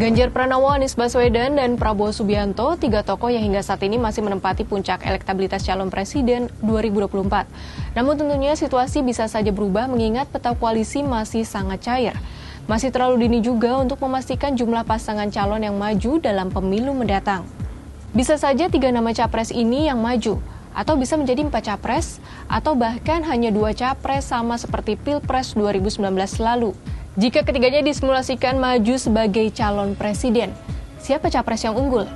Ganjar Pranowo, Anies Baswedan, dan Prabowo Subianto, tiga tokoh yang hingga saat ini masih menempati puncak elektabilitas calon presiden 2024. Namun tentunya situasi bisa saja berubah mengingat peta koalisi masih sangat cair. Masih terlalu dini juga untuk memastikan jumlah pasangan calon yang maju dalam pemilu mendatang. Bisa saja tiga nama capres ini yang maju, atau bisa menjadi 4 capres, atau bahkan hanya 2 capres sama seperti Pilpres 2019 lalu. Jika ketiganya disimulasikan maju sebagai calon presiden, siapa capres yang unggul?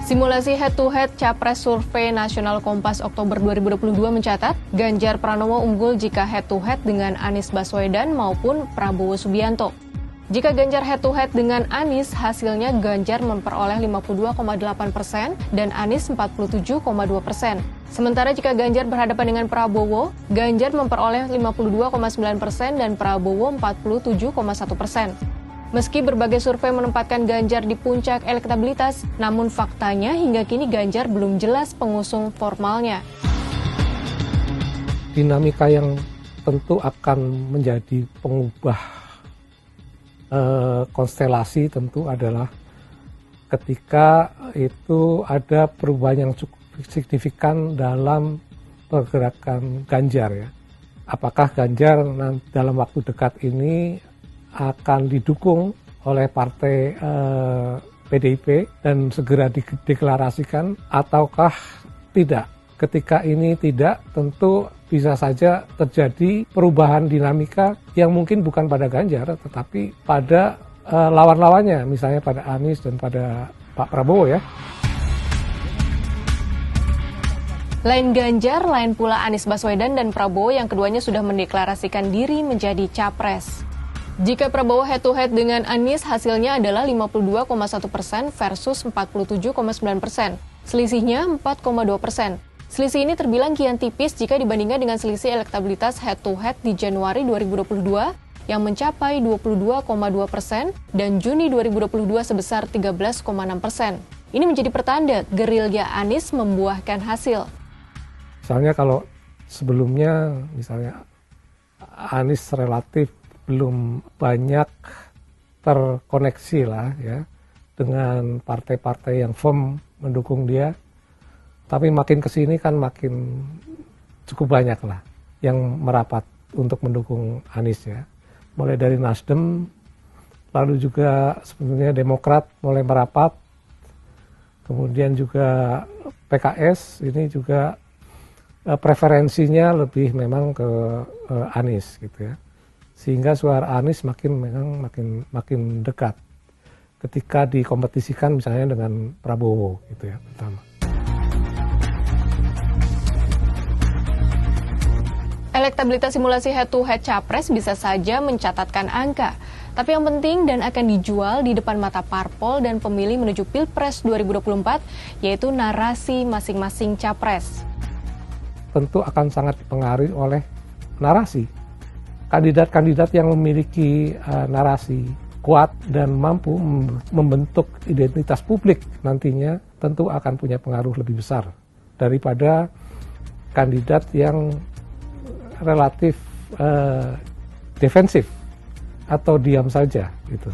Simulasi head-to-head Capres Survei Nasional Kompas Oktober 2022 mencatat, Ganjar Pranowo unggul jika head-to-head dengan Anies Baswedan maupun Prabowo Subianto. Jika Ganjar head-to-head dengan Anies, hasilnya Ganjar memperoleh 52,8% dan Anies 47,2%. Sementara jika Ganjar berhadapan dengan Prabowo, Ganjar memperoleh 52,9% dan Prabowo 47,1%. Meski berbagai survei menempatkan Ganjar di puncak elektabilitas, namun faktanya hingga kini Ganjar belum jelas pengusung formalnya. Dinamika yang tentu akan menjadi pengubah konstelasi tentu adalah ketika itu ada perubahan yang cukup signifikan dalam pergerakan Ganjar ya. Apakah Ganjar dalam waktu dekat ini akan didukung oleh partai PDIP dan segera dideklarasikan ataukah tidak? Ketika ini tidak, tentu bisa saja terjadi perubahan dinamika yang mungkin bukan pada Ganjar, tetapi pada lawan-lawannya, misalnya pada Anies dan pada Pak Prabowo ya. Lain Ganjar, lain pula Anies Baswedan dan Prabowo yang keduanya sudah mendeklarasikan diri menjadi capres. Jika Prabowo head-to-head dengan Anies, hasilnya adalah 52,1% versus 47,9%. Selisihnya 4,2%. Selisih ini terbilang kian tipis jika dibandingkan dengan selisih elektabilitas head-to-head di Januari 2022 yang mencapai 22,2% dan Juni 2022 sebesar 13,6%. Ini menjadi pertanda gerilya Anies membuahkan hasil. Misalnya kalau sebelumnya misalnya Anies relatif belum banyak terkoneksi lah ya dengan partai-partai yang firm mendukung dia. Tapi makin kesini kan makin cukup banyak lah yang merapat untuk mendukung Anies ya. Mulai dari Nasdem, lalu juga sebenarnya Demokrat mulai merapat, kemudian juga PKS ini juga preferensinya lebih memang ke Anies gitu ya. Sehingga suara Anies makin dekat ketika dikompetisikan misalnya dengan Prabowo gitu ya pertama. Elektabilitas simulasi head-to-head capres bisa saja mencatatkan angka. Tapi yang penting dan akan dijual di depan mata parpol dan pemilih menuju Pilpres 2024, yaitu narasi masing-masing capres. Tentu akan sangat dipengaruhi oleh narasi. Kandidat-kandidat yang memiliki narasi kuat dan mampu membentuk identitas publik nantinya tentu akan punya pengaruh lebih besar daripada kandidat yang relatif defensif atau diam saja gitu.